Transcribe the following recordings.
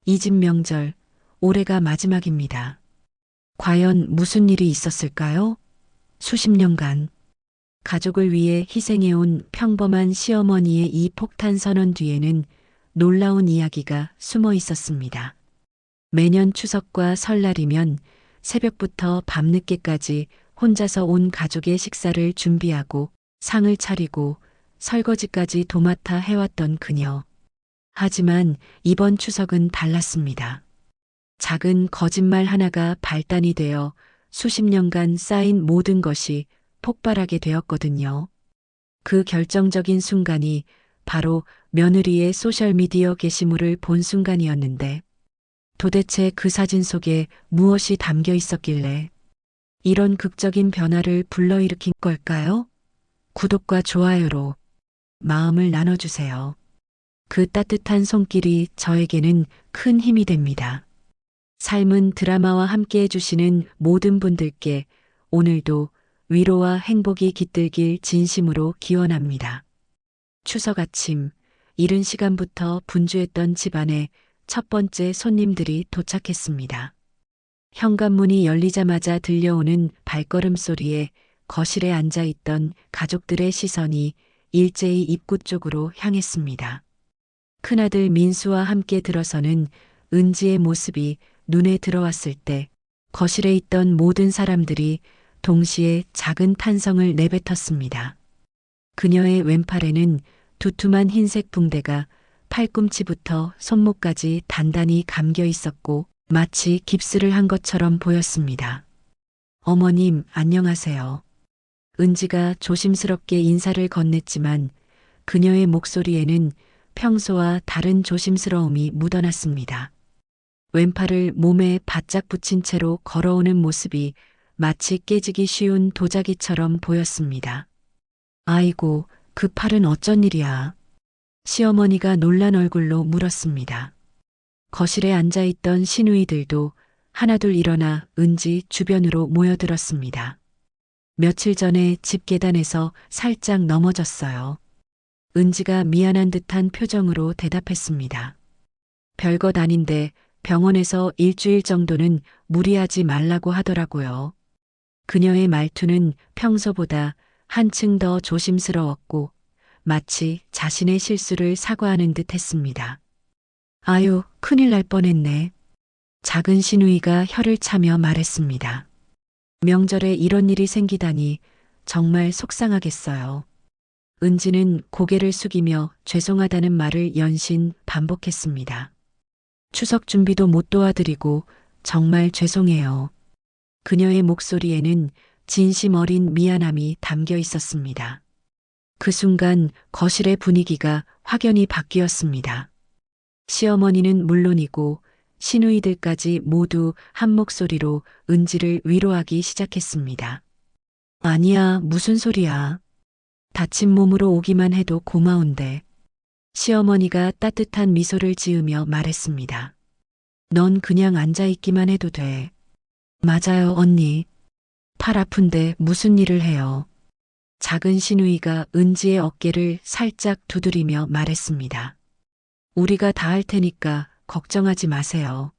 이 집 명절, 올해가 마지막입니다. 과연 무슨 일이 있었을까요? 수십 년간 가족을 위해 희생해온 평범한 시어머니의 이 폭탄 선언 뒤에는 놀라운 이야기가 숨어 있었습니다. 매년 추석과 설날이면 새벽부터 밤늦게까지 혼자서 온 가족의 식사를 준비하고 상을 차리고 설거지까지 도맡아 해왔던 그녀. 하지만 이번 추석은 달랐습니다. 작은 거짓말 하나가 발단이 되어 수십 년간 쌓인 모든 것이 폭발하게 되었거든요. 그 결정적인 순간이 바로 며느리의 소셜미디어 게시물을 본 순간이었는데, 도대체 그 사진 속에 무엇이 담겨 있었길래 이런 극적인 변화를 불러일으킨 걸까요? 구독과 좋아요로 마음을 나눠주세요. 그 따뜻한 손길이 저에게는 큰 힘이 됩니다. 삶은 드라마와 함께 해주시는 모든 분들께 오늘도 위로와 행복이 깃들길 진심으로 기원합니다. 추석 아침, 이른 시간부터 분주했던 집안에 첫 번째 손님들이 도착했습니다. 현관문이 열리자마자 들려오는 발걸음 소리에 거실에 앉아있던 가족들의 시선이 일제히 입구 쪽으로 향했습니다. 큰아들 민수와 함께 들어서는 은지의 모습이 눈에 들어왔을 때 거실에 있던 모든 사람들이 동시에 작은 탄성을 내뱉었습니다. 그녀의 왼팔에는 두툼한 흰색 붕대가 팔꿈치부터 손목까지 단단히 감겨 있었고 마치 깁스를 한 것처럼 보였습니다. 어머님, 안녕하세요. 은지가 조심스럽게 인사를 건넸지만 그녀의 목소리에는 평소와 다른 조심스러움이 묻어났습니다. 왼팔을 몸에 바짝 붙인 채로 걸어오는 모습이 마치 깨지기 쉬운 도자기처럼 보였습니다. 아이고, 그 팔은 어쩐 일이야? 시어머니가 놀란 얼굴로 물었습니다. 거실에 앉아있던 시누이들도 하나둘 일어나 은지 주변으로 모여들었습니다. 며칠 전에 집 계단에서 살짝 넘어졌어요. 은지가 미안한 듯한 표정으로 대답했습니다. 별것 아닌데 병원에서 일주일 정도는 무리하지 말라고 하더라고요. 그녀의 말투는 평소보다 한층 더 조심스러웠고 마치 자신의 실수를 사과하는 듯 했습니다. 아유, 큰일 날 뻔했네. 작은 시누이가 혀를 차며 말했습니다. 명절에 이런 일이 생기다니 정말 속상하겠어요. 은지는 고개를 숙이며 죄송하다는 말을 연신 반복했습니다. 추석 준비도 못 도와드리고 정말 죄송해요. 그녀의 목소리에는 진심 어린 미안함이 담겨 있었습니다. 그 순간 거실의 분위기가 확연히 바뀌었습니다. 시어머니는 물론이고 시누이들까지 모두 한 목소리로 은지를 위로하기 시작했습니다. 아니야, 무슨 소리야. 다친 몸으로 오기만 해도 고마운데. 시어머니가 따뜻한 미소를 지으며 말했습니다. 넌 그냥 앉아있기만 해도 돼. 맞아요, 언니. 팔 아픈데 무슨 일을 해요. 작은 시누이가 은지의 어깨를 살짝 두드리며 말했습니다. 우리가 다 할 테니까 걱정하지 마세요.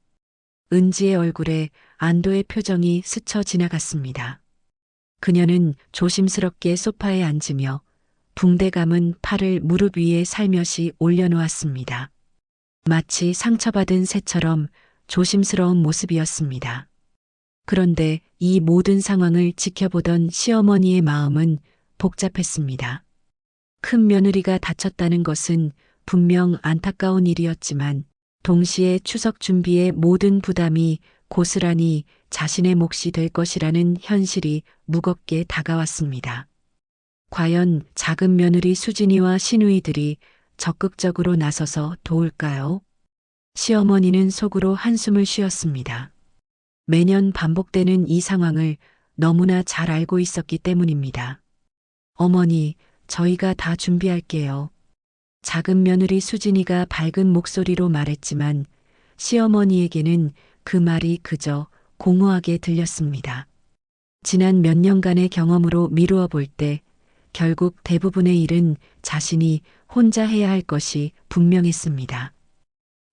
은지의 얼굴에 안도의 표정이 스쳐 지나갔습니다. 그녀는 조심스럽게 소파에 앉으며 붕대 감은 팔을 무릎 위에 살며시 올려놓았습니다. 마치 상처받은 새처럼 조심스러운 모습이었습니다. 그런데 이 모든 상황을 지켜보던 시어머니의 마음은 복잡했습니다. 큰 며느리가 다쳤다는 것은 분명 안타까운 일이었지만 동시에 추석 준비의 모든 부담이 고스란히 자신의 몫이 될 것이라는 현실이 무겁게 다가왔습니다. 과연 작은 며느리 수진이와 시누이들이 적극적으로 나서서 도울까요? 시어머니는 속으로 한숨을 쉬었습니다. 매년 반복되는 이 상황을 너무나 잘 알고 있었기 때문입니다. 어머니, 저희가 다 준비할게요. 작은 며느리 수진이가 밝은 목소리로 말했지만 시어머니에게는 그 말이 그저 공허하게 들렸습니다. 지난 몇 년간의 경험으로 미루어 볼 때 결국 대부분의 일은 자신이 혼자 해야 할 것이 분명했습니다.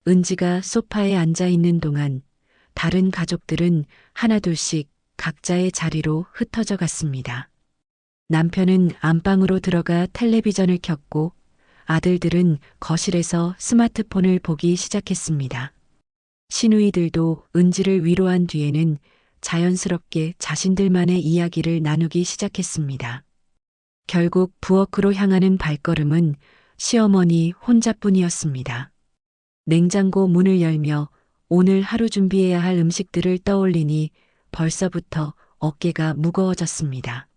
은지가 소파에 앉아 있는 동안 다른 가족들은 하나둘씩 각자의 자리로 흩어져 갔습니다. 남편은 안방으로 들어가 텔레비전을 켰고 아들들은 거실에서 스마트폰을 보기 시작했습니다. 시누이들도 은지를 위로한 뒤에는 자연스럽게 자신들만의 이야기를 나누기 시작했습니다. 결국 부엌으로 향하는 발걸음은 시어머니 혼자뿐이었습니다. 냉장고 문을 열며 오늘 하루 준비해야 할 음식들을 떠올리니 벌써부터 어깨가 무거워졌습니다.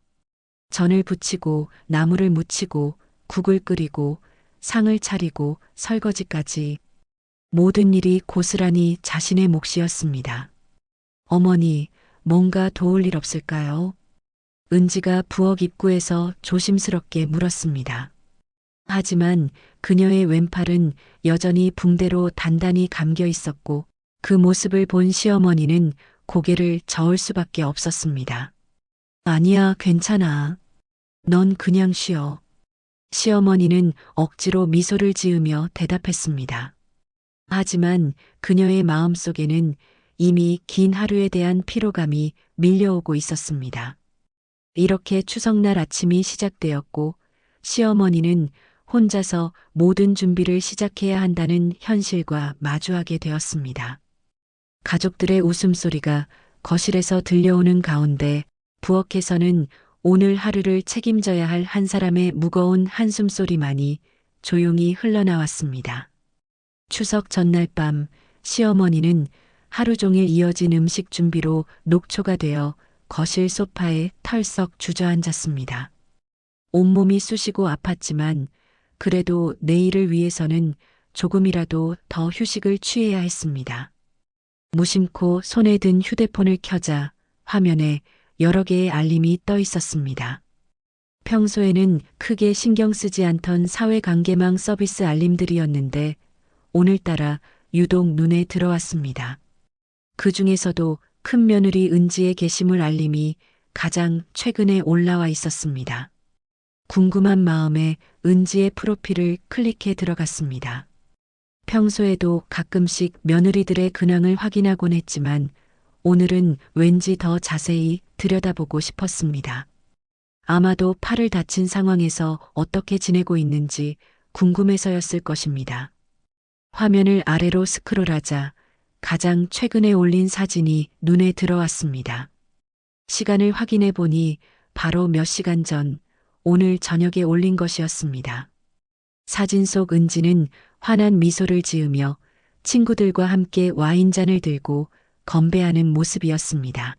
전을 부치고 나물을 무치고 국을 끓이고 상을 차리고 설거지까지 모든 일이 고스란히 자신의 몫이었습니다. 어머니, 뭔가 도울 일 없을까요? 은지가 부엌 입구에서 조심스럽게 물었습니다. 하지만 그녀의 왼팔은 여전히 붕대로 단단히 감겨 있었고 그 모습을 본 시어머니는 고개를 저을 수밖에 없었습니다. 아니야, 괜찮아. 넌 그냥 쉬어. 시어머니는 억지로 미소를 지으며 대답했습니다. 하지만 그녀의 마음속에는 이미 긴 하루에 대한 피로감이 밀려오고 있었습니다. 이렇게 추석날 아침이 시작되었고 시어머니는 혼자서 모든 준비를 시작해야 한다는 현실과 마주하게 되었습니다. 가족들의 웃음소리가 거실에서 들려오는 가운데 부엌에서는 오늘 하루를 책임져야 할 한 사람의 무거운 한숨소리만이 조용히 흘러나왔습니다. 추석 전날 밤 시어머니는 하루 종일 이어진 음식 준비로 녹초가 되어 거실 소파에 털썩 주저앉았습니다. 온몸이 쑤시고 아팠지만 그래도 내일을 위해서는 조금이라도 더 휴식을 취해야 했습니다. 무심코 손에 든 휴대폰을 켜자 화면에 여러 개의 알림이 떠 있었습니다. 평소에는 크게 신경 쓰지 않던 사회관계망 서비스 알림들이었는데 오늘따라 유독 눈에 들어왔습니다. 그 중에서도 큰 며느리 은지의 게시물 알림이 가장 최근에 올라와 있었습니다. 궁금한 마음에 은지의 프로필을 클릭해 들어갔습니다. 평소에도 가끔씩 며느리들의 근황을 확인하곤 했지만 오늘은 왠지 더 자세히 들여다보고 싶었습니다. 아마도 팔을 다친 상황에서 어떻게 지내고 있는지 궁금해서였을 것입니다. 화면을 아래로 스크롤하자 가장 최근에 올린 사진이 눈에 들어왔습니다. 시간을 확인해 보니 바로 몇 시간 전 오늘 저녁에 올린 것이었습니다. 사진 속 은지는 환한 미소를 지으며 친구들과 함께 와인잔을 들고 건배하는 모습이었습니다.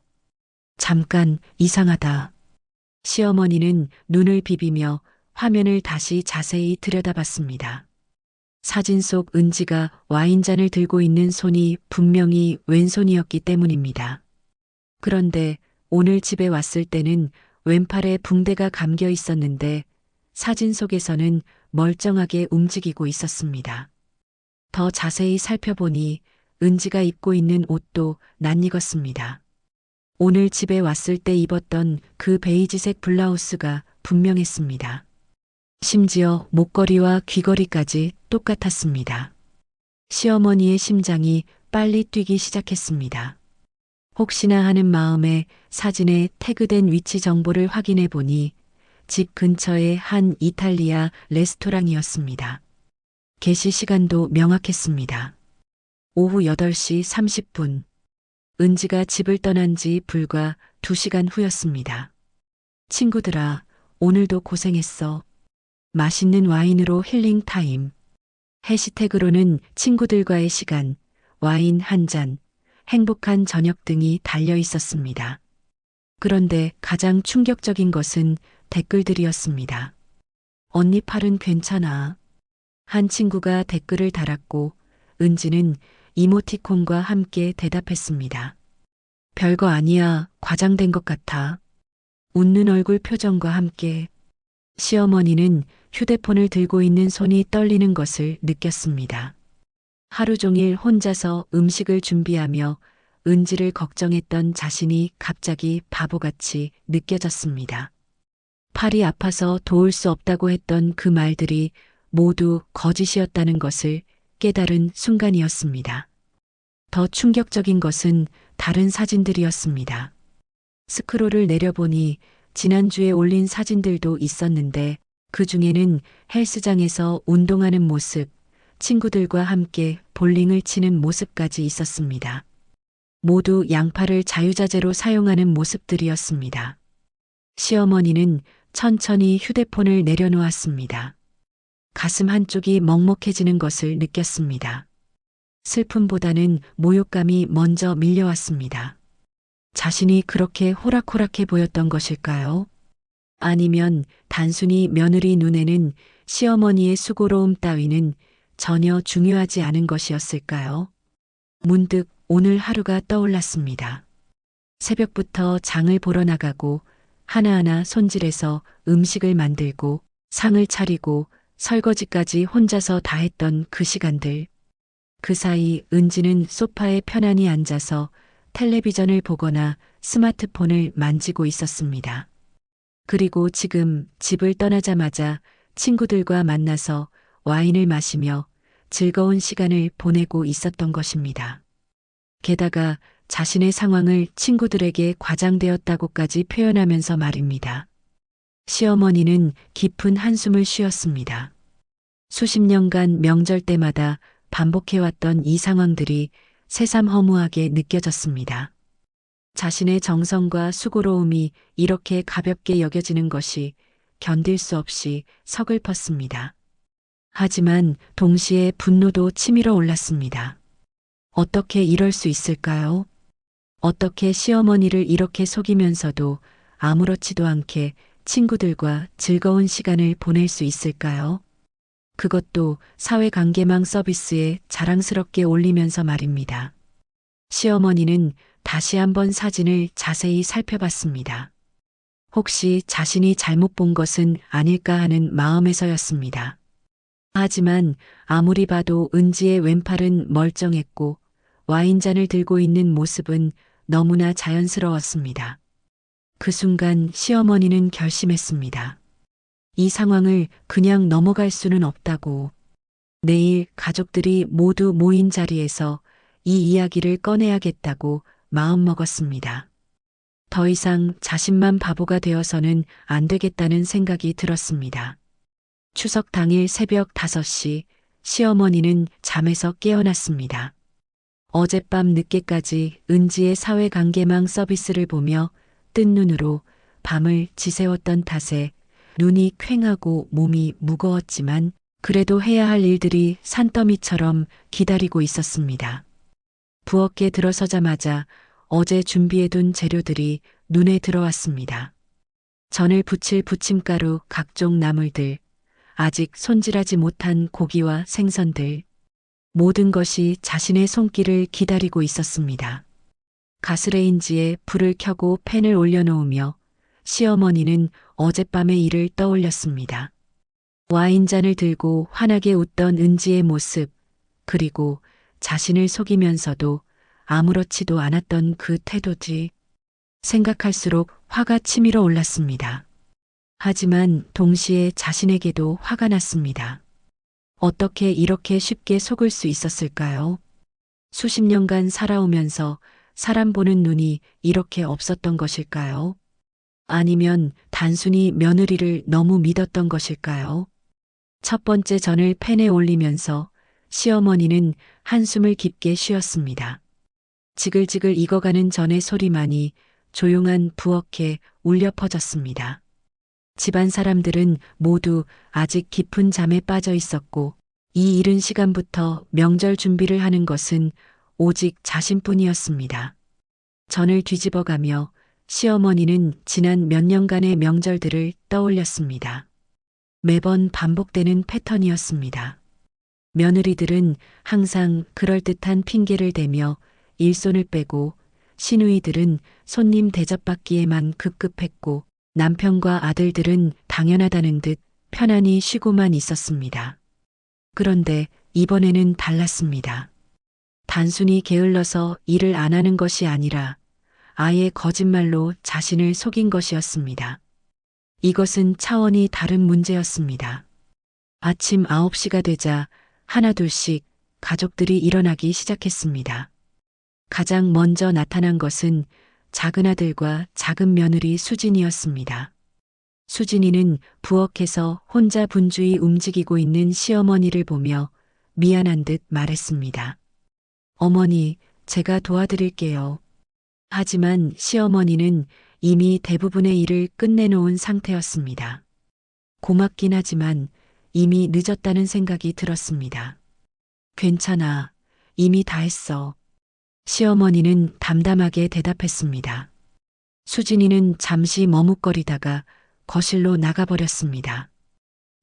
잠깐 이상하다. 시어머니는 눈을 비비며 화면을 다시 자세히 들여다봤습니다. 사진 속 은지가 와인잔을 들고 있는 손이 분명히 왼손이었기 때문입니다. 그런데 오늘 집에 왔을 때는 왼팔에 붕대가 감겨 있었는데 사진 속에서는 멀쩡하게 움직이고 있었습니다. 더 자세히 살펴보니 은지가 입고 있는 옷도 낯익었습니다. 오늘 집에 왔을 때 입었던 그 베이지색 블라우스가 분명했습니다. 심지어 목걸이와 귀걸이까지 똑같았습니다. 시어머니의 심장이 빨리 뛰기 시작했습니다. 혹시나 하는 마음에 사진에 태그된 위치 정보를 확인해 보니 집 근처의 한 이탈리아 레스토랑이었습니다. 개시 시간도 명확했습니다. 오후 8시 30분. 은지가 집을 떠난 지 불과 2시간 후였습니다. 친구들아, 오늘도 고생했어. 맛있는 와인으로 힐링 타임. 해시태그로는 친구들과의 시간, 와인 한 잔, 행복한 저녁 등이 달려 있었습니다. 그런데 가장 충격적인 것은 댓글들이었습니다. 언니 팔은 괜찮아. 한 친구가 댓글을 달았고 은지는 이모티콘과 함께 대답했습니다. 별거 아니야, 과장된 것 같아. 웃는 얼굴 표정과 함께 시어머니는 휴대폰을 들고 있는 손이 떨리는 것을 느꼈습니다. 하루 종일 혼자서 음식을 준비하며 은지를 걱정했던 자신이 갑자기 바보같이 느껴졌습니다. 팔이 아파서 도울 수 없다고 했던 그 말들이 모두 거짓이었다는 것을 깨달은 순간이었습니다. 더 충격적인 것은 다른 사진들이었습니다. 스크롤을 내려보니 지난주에 올린 사진들도 있었는데 그 중에는 헬스장에서 운동하는 모습, 친구들과 함께 볼링을 치는 모습까지 있었습니다. 모두 양팔을 자유자재로 사용하는 모습들이었습니다. 시어머니는 천천히 휴대폰을 내려놓았습니다. 가슴 한쪽이 먹먹해지는 것을 느꼈습니다. 슬픔보다는 모욕감이 먼저 밀려왔습니다. 자신이 그렇게 호락호락해 보였던 것일까요? 아니면 단순히 며느리 눈에는 시어머니의 수고로움 따위는 전혀 중요하지 않은 것이었을까요? 문득 오늘 하루가 떠올랐습니다. 새벽부터 장을 보러 나가고 하나하나 손질해서 음식을 만들고 상을 차리고 설거지까지 혼자서 다 했던 그 시간들. 그 사이 은지는 소파에 편안히 앉아서 텔레비전을 보거나 스마트폰을 만지고 있었습니다. 그리고 지금 집을 떠나자마자 친구들과 만나서 와인을 마시며 즐거운 시간을 보내고 있었던 것입니다. 게다가 자신의 상황을 친구들에게 과장되었다고까지 표현하면서 말입니다. 시어머니는 깊은 한숨을 쉬었습니다. 수십 년간 명절 때마다 반복해왔던 이 상황들이 새삼 허무하게 느껴졌습니다. 자신의 정성과 수고로움이 이렇게 가볍게 여겨지는 것이 견딜 수 없이 서글펐습니다. 하지만 동시에 분노도 치밀어 올랐습니다. 어떻게 이럴 수 있을까요? 어떻게 시어머니를 이렇게 속이면서도 아무렇지도 않게 친구들과 즐거운 시간을 보낼 수 있을까요? 그것도 사회관계망 서비스에 자랑스럽게 올리면서 말입니다. 시어머니는 다시 한번 사진을 자세히 살펴봤습니다. 혹시 자신이 잘못 본 것은 아닐까 하는 마음에서였습니다. 하지만 아무리 봐도 은지의 왼팔은 멀쩡했고 와인잔을 들고 있는 모습은 너무나 자연스러웠습니다. 그 순간 시어머니는 결심했습니다. 이 상황을 그냥 넘어갈 수는 없다고. 내일 가족들이 모두 모인 자리에서 이 이야기를 꺼내야겠다고 마음먹었습니다. 더 이상 자신만 바보가 되어서는 안 되겠다는 생각이 들었습니다. 추석 당일 새벽 5시 시어머니는 잠에서 깨어났습니다. 어젯밤 늦게까지 은지의 사회관계망 서비스를 보며 뜬 눈으로 밤을 지새웠던 탓에 눈이 퀭하고 몸이 무거웠지만 그래도 해야 할 일들이 산더미처럼 기다리고 있었습니다. 부엌에 들어서자마자 어제 준비해둔 재료들이 눈에 들어왔습니다. 전을 부칠 부침가루, 각종 나물들, 아직 손질하지 못한 고기와 생선들, 모든 것이 자신의 손길을 기다리고 있었습니다. 가스레인지에 불을 켜고 팬을 올려놓으며 시어머니는 어젯밤의 일을 떠올렸습니다. 와인잔을 들고 환하게 웃던 은지의 모습, 그리고 자신을 속이면서도 아무렇지도 않았던 그 태도지. 생각할수록 화가 치밀어 올랐습니다. 하지만 동시에 자신에게도 화가 났습니다. 어떻게 이렇게 쉽게 속을 수 있었을까요? 수십 년간 살아오면서 사람 보는 눈이 이렇게 없었던 것일까요? 아니면 단순히 며느리를 너무 믿었던 것일까요? 첫 번째 전을 팬에 올리면서 시어머니는 한숨을 깊게 쉬었습니다. 지글지글 익어가는 전의 소리만이 조용한 부엌에 울려 퍼졌습니다. 집안 사람들은 모두 아직 깊은 잠에 빠져 있었고 이 이른 시간부터 명절 준비를 하는 것은 오직 자신뿐이었습니다. 전을 뒤집어가며 시어머니는 지난 몇 년간의 명절들을 떠올렸습니다. 매번 반복되는 패턴이었습니다. 며느리들은 항상 그럴듯한 핑계를 대며 일손을 빼고 시누이들은 손님 대접받기에만 급급했고 남편과 아들들은 당연하다는 듯 편안히 쉬고만 있었습니다. 그런데 이번에는 달랐습니다. 단순히 게을러서 일을 안 하는 것이 아니라 아예 거짓말로 자신을 속인 것이었습니다. 이것은 차원이 다른 문제였습니다. 아침 9시가 되자 하나둘씩 가족들이 일어나기 시작했습니다. 가장 먼저 나타난 것은 작은 아들과 작은 며느리 수진이었습니다. 수진이는 부엌에서 혼자 분주히 움직이고 있는 시어머니를 보며 미안한 듯 말했습니다. 어머니, 제가 도와드릴게요. 하지만 시어머니는 이미 대부분의 일을 끝내놓은 상태였습니다. 고맙긴 하지만 이미 늦었다는 생각이 들었습니다. 괜찮아. 이미 다 했어. 시어머니는 담담하게 대답했습니다. 수진이는 잠시 머뭇거리다가 거실로 나가버렸습니다.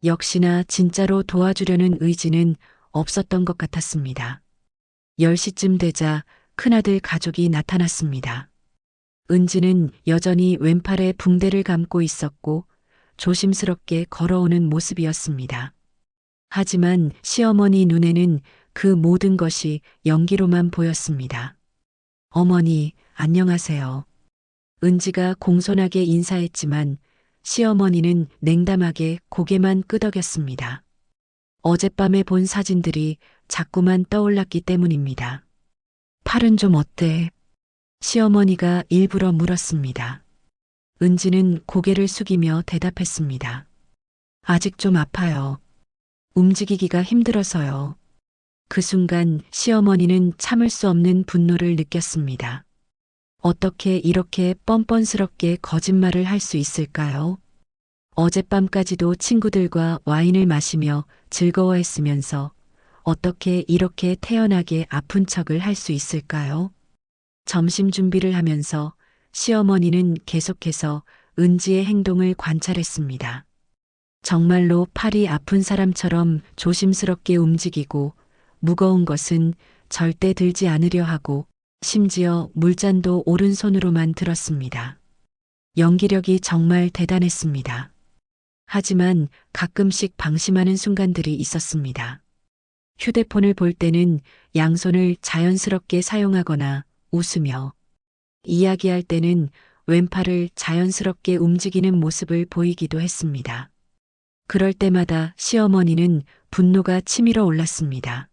역시나 진짜로 도와주려는 의지는 없었던 것 같았습니다. 10시쯤 되자 큰아들 가족이 나타났습니다. 은지는 여전히 왼팔에 붕대를 감고 있었고 조심스럽게 걸어오는 모습이었습니다. 하지만 시어머니 눈에는 그 모든 것이 연기로만 보였습니다. 어머니, 안녕하세요. 은지가 공손하게 인사했지만 시어머니는 냉담하게 고개만 끄덕였습니다. 어젯밤에 본 사진들이 자꾸만 떠올랐기 때문입니다. 팔은 좀 어때? 시어머니가 일부러 물었습니다. 은지는 고개를 숙이며 대답했습니다. 아직 좀 아파요. 움직이기가 힘들어서요. 그 순간 시어머니는 참을 수 없는 분노를 느꼈습니다. 어떻게 이렇게 뻔뻔스럽게 거짓말을 할 수 있을까요? 어젯밤까지도 친구들과 와인을 마시며 즐거워했으면서 어떻게 이렇게 태연하게 아픈 척을 할 수 있을까요? 점심 준비를 하면서 시어머니는 계속해서 은지의 행동을 관찰했습니다. 정말로 팔이 아픈 사람처럼 조심스럽게 움직이고 무거운 것은 절대 들지 않으려 하고 심지어 물잔도 오른손으로만 들었습니다. 연기력이 정말 대단했습니다. 하지만 가끔씩 방심하는 순간들이 있었습니다. 휴대폰을 볼 때는 양손을 자연스럽게 사용하거나 웃으며 이야기할 때는 왼팔을 자연스럽게 움직이는 모습을 보이기도 했습니다. 그럴 때마다 시어머니는 분노가 치밀어 올랐습니다.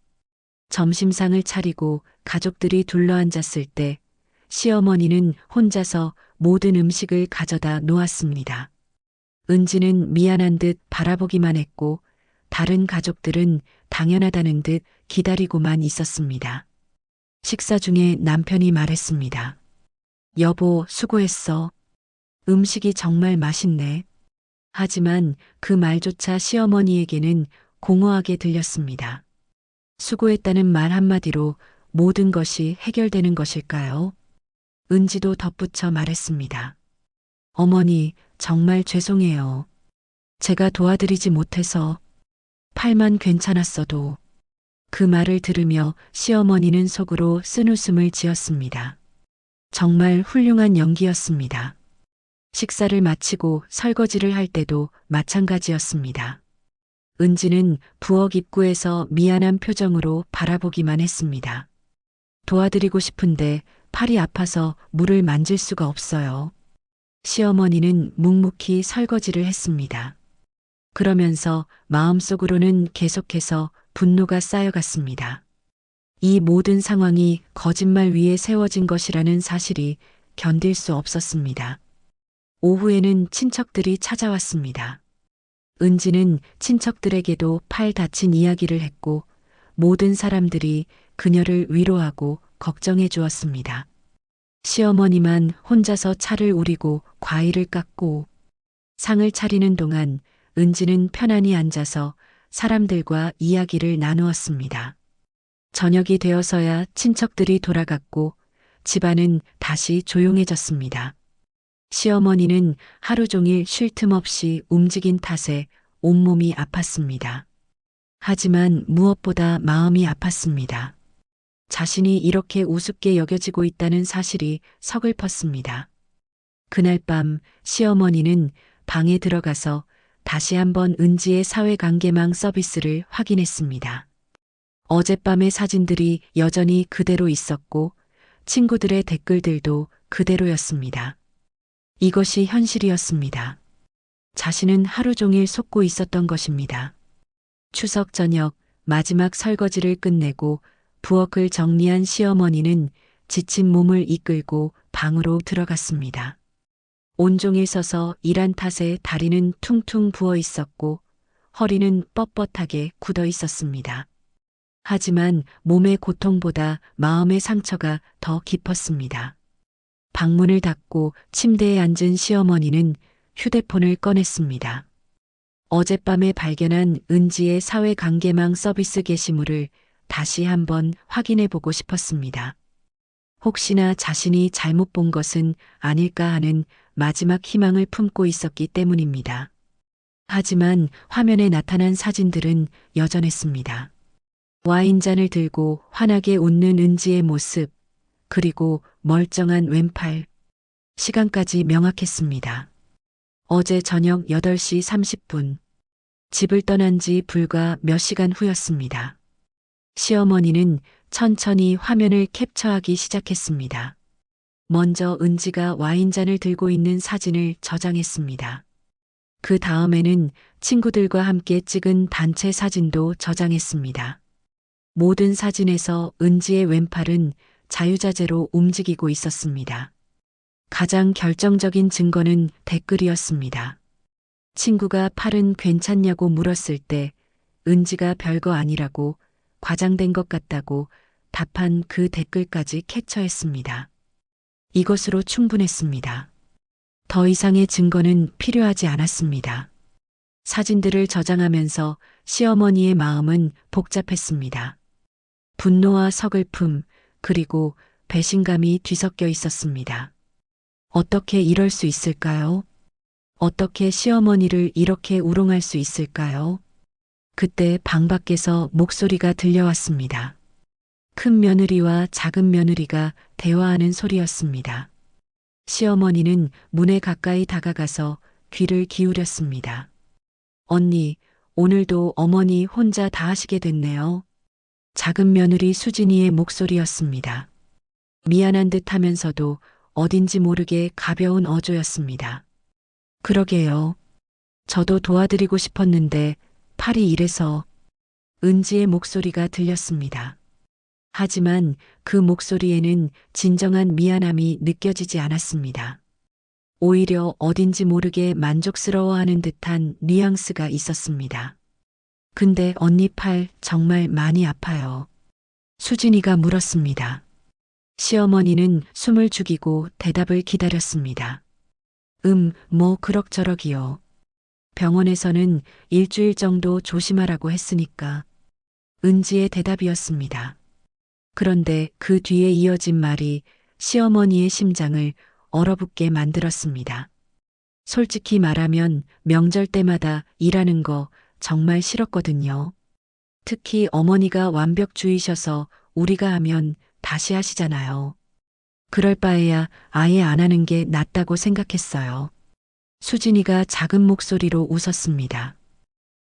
점심상을 차리고 가족들이 둘러앉았을 때 시어머니는 혼자서 모든 음식을 가져다 놓았습니다. 은지는 미안한 듯 바라보기만 했고 다른 가족들은 당연하다는 듯 기다리고만 있었습니다. 식사 중에 남편이 말했습니다. 여보, 수고했어. 음식이 정말 맛있네. 하지만 그 말조차 시어머니에게는 공허하게 들렸습니다. 수고했다는 말 한마디로 모든 것이 해결되는 것일까요? 은지도 덧붙여 말했습니다. 어머니, 정말 죄송해요. 제가 도와드리지 못해서 팔만 괜찮았어도. 그 말을 들으며 시어머니는 속으로 쓴웃음을 지었습니다. 정말 훌륭한 연기였습니다. 식사를 마치고 설거지를 할 때도 마찬가지였습니다. 은지는 부엌 입구에서 미안한 표정으로 바라보기만 했습니다. 도와드리고 싶은데 팔이 아파서 물을 만질 수가 없어요. 시어머니는 묵묵히 설거지를 했습니다. 그러면서 마음속으로는 계속해서 분노가 쌓여갔습니다. 이 모든 상황이 거짓말 위에 세워진 것이라는 사실이 견딜 수 없었습니다. 오후에는 친척들이 찾아왔습니다. 은지는 친척들에게도 팔 다친 이야기를 했고 모든 사람들이 그녀를 위로하고 걱정해 주었습니다. 시어머니만 혼자서 차를 우리고 과일을 깎고 상을 차리는 동안 은지는 편안히 앉아서 사람들과 이야기를 나누었습니다. 저녁이 되어서야 친척들이 돌아갔고 집안은 다시 조용해졌습니다. 시어머니는 하루 종일 쉴 틈 없이 움직인 탓에 온몸이 아팠습니다. 하지만 무엇보다 마음이 아팠습니다. 자신이 이렇게 우습게 여겨지고 있다는 사실이 서글펐습니다. 그날 밤 시어머니는 방에 들어가서 다시 한번 은지의 사회관계망 서비스를 확인했습니다. 어젯밤의 사진들이 여전히 그대로 있었고 친구들의 댓글들도 그대로였습니다. 이것이 현실이었습니다. 자신은 하루 종일 속고 있었던 것입니다. 추석 저녁 마지막 설거지를 끝내고 부엌을 정리한 시어머니는 지친 몸을 이끌고 방으로 들어갔습니다. 온종일 서서 일한 탓에 다리는 퉁퉁 부어 있었고 허리는 뻣뻣하게 굳어 있었습니다. 하지만 몸의 고통보다 마음의 상처가 더 깊었습니다. 방문을 닫고 침대에 앉은 시어머니는 휴대폰을 꺼냈습니다. 어젯밤에 발견한 은지의 사회관계망 서비스 게시물을 다시 한번 확인해 보고 싶었습니다. 혹시나 자신이 잘못 본 것은 아닐까 하는 마지막 희망을 품고 있었기 때문입니다. 하지만 화면에 나타난 사진들은 여전했습니다. 와인잔을 들고 환하게 웃는 은지의 모습, 그리고 멀쩡한 왼팔. 시간까지 명확했습니다. 어제 저녁 8시 30분. 집을 떠난 지 불과 몇 시간 후였습니다. 시어머니는 천천히 화면을 캡처하기 시작했습니다. 먼저 은지가 와인잔을 들고 있는 사진을 저장했습니다. 그 다음에는 친구들과 함께 찍은 단체 사진도 저장했습니다. 모든 사진에서 은지의 왼팔은 자유자재로 움직이고 있었습니다. 가장 결정적인 증거는 댓글이었습니다. 친구가 팔은 괜찮냐고 물었을 때 은지가 별거 아니라고 과장된 것 같다고 답한 그 댓글까지 캡처했습니다. 이것으로 충분했습니다. 더 이상의 증거는 필요하지 않았습니다. 사진들을 저장하면서 시어머니의 마음은 복잡했습니다. 분노와 서글픔, 그리고 배신감이 뒤섞여 있었습니다. 어떻게 이럴 수 있을까요? 어떻게 시어머니를 이렇게 우롱할 수 있을까요? 그때 방 밖에서 목소리가 들려왔습니다. 큰 며느리와 작은 며느리가 대화하는 소리였습니다. 시어머니는 문에 가까이 다가가서 귀를 기울였습니다. 언니, 오늘도 어머니 혼자 다 하시게 됐네요. 작은 며느리 수진이의 목소리였습니다. 미안한 듯 하면서도 어딘지 모르게 가벼운 어조였습니다. 그러게요. 저도 도와드리고 싶었는데 팔이 이래서. 은지의 목소리가 들렸습니다. 하지만 그 목소리에는 진정한 미안함이 느껴지지 않았습니다. 오히려 어딘지 모르게 만족스러워하는 듯한 뉘앙스가 있었습니다. 근데 언니 팔 정말 많이 아파요. 수진이가 물었습니다. 시어머니는 숨을 죽이고 대답을 기다렸습니다. 뭐 그럭저럭이요. 병원에서는 일주일 정도 조심하라고 했으니까. 은지의 대답이었습니다. 그런데 그 뒤에 이어진 말이 시어머니의 심장을 얼어붙게 만들었습니다. 솔직히 말하면 명절 때마다 일하는 거 정말 싫었거든요. 특히 어머니가 완벽주의셔서 우리가 하면 다시 하시잖아요. 그럴 바에야 아예 안 하는 게 낫다고 생각했어요. 수진이가 작은 목소리로 웃었습니다.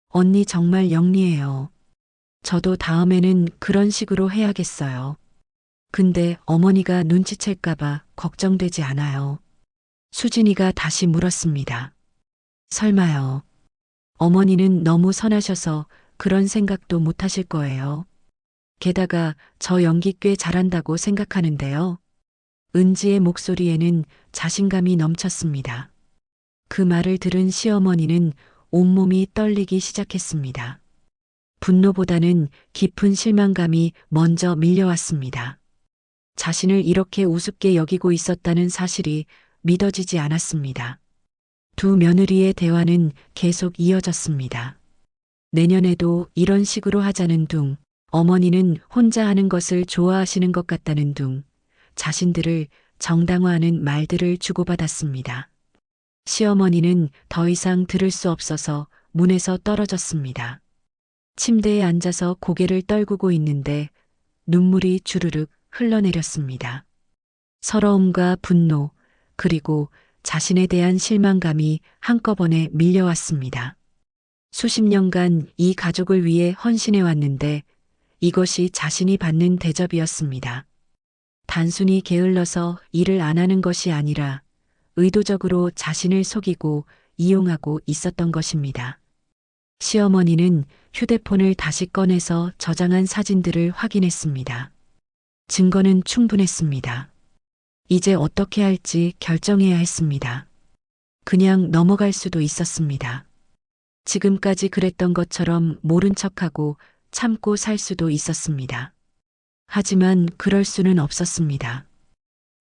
언니 정말 영리해요. 저도 다음에는 그런 식으로 해야겠어요. 근데 어머니가 눈치챌까봐 걱정되지 않아요. 수진이가 다시 물었습니다. 설마요. 어머니는 너무 선하셔서 그런 생각도 못 하실 거예요. 게다가 저 연기 꽤 잘한다고 생각하는데요. 은지의 목소리에는 자신감이 넘쳤습니다. 그 말을 들은 시어머니는 온몸이 떨리기 시작했습니다. 분노보다는 깊은 실망감이 먼저 밀려왔습니다. 자신을 이렇게 우습게 여기고 있었다는 사실이 믿어지지 않았습니다. 두 며느리의 대화는 계속 이어졌습니다. 내년에도 이런 식으로 하자는 둥, 어머니는 혼자 하는 것을 좋아하시는 것 같다는 둥, 자신들을 정당화하는 말들을 주고받았습니다. 시어머니는 더 이상 들을 수 없어서 문에서 떨어졌습니다. 침대에 앉아서 고개를 떨구고 있는데 눈물이 주르륵 흘러내렸습니다. 서러움과 분노, 그리고 자신에 대한 실망감이 한꺼번에 밀려왔습니다. 수십 년간 이 가족을 위해 헌신해 왔는데 이것이 자신이 받는 대접이었습니다. 단순히 게을러서 일을 안 하는 것이 아니라 의도적으로 자신을 속이고 이용하고 있었던 것입니다. 시어머니는 휴대폰을 다시 꺼내서 저장한 사진들을 확인했습니다. 증거는 충분했습니다. 이제 어떻게 할지 결정해야 했습니다. 그냥 넘어갈 수도 있었습니다. 지금까지 그랬던 것처럼 모른 척하고 참고 살 수도 있었습니다. 하지만 그럴 수는 없었습니다.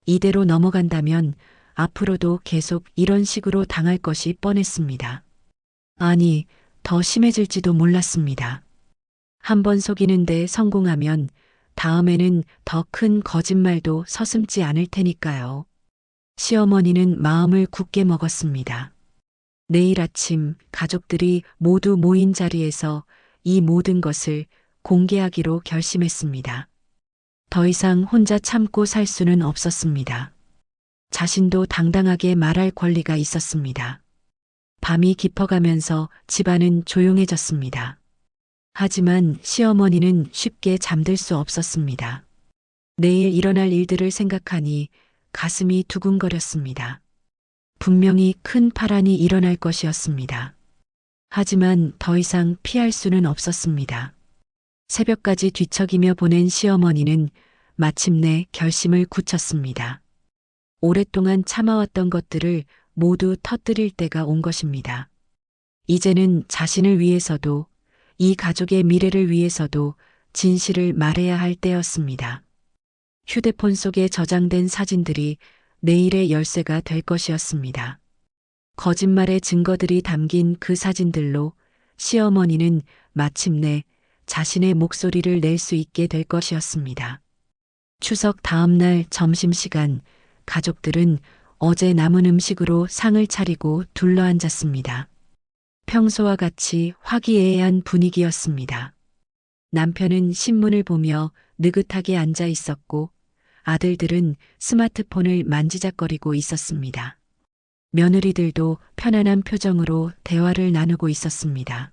이대로 넘어간다면 앞으로도 계속 이런 식으로 당할 것이 뻔했습니다. 아니, 더 심해질지도 몰랐습니다. 한번 속이는데 성공하면 다음에는 더 큰 거짓말도 서슴지 않을 테니까요. 시어머니는 마음을 굳게 먹었습니다. 내일 아침 가족들이 모두 모인 자리에서 이 모든 것을 공개하기로 결심했습니다. 더 이상 혼자 참고 살 수는 없었습니다. 자신도 당당하게 말할 권리가 있었습니다. 밤이 깊어가면서 집안은 조용해졌습니다. 하지만 시어머니는 쉽게 잠들 수 없었습니다. 내일 일어날 일들을 생각하니 가슴이 두근거렸습니다. 분명히 큰 파란이 일어날 것이었습니다. 하지만 더 이상 피할 수는 없었습니다. 새벽까지 뒤척이며 보낸 시어머니는 마침내 결심을 굳혔습니다. 오랫동안 참아왔던 것들을 모두 터뜨릴 때가 온 것입니다. 이제는 자신을 위해서도 이 가족의 미래를 위해서도 진실을 말해야 할 때였습니다. 휴대폰 속에 저장된 사진들이 내일의 열쇠가 될 것이었습니다. 거짓말의 증거들이 담긴 그 사진들로 시어머니는 마침내 자신의 목소리를 낼 수 있게 될 것이었습니다. 추석 다음 날 점심시간 가족들은 어제 남은 음식으로 상을 차리고 둘러앉았습니다. 평소와 같이 화기애애한 분위기였습니다. 남편은 신문을 보며 느긋하게 앉아 있었고 아들들은 스마트폰을 만지작거리고 있었습니다. 며느리들도 편안한 표정으로 대화를 나누고 있었습니다.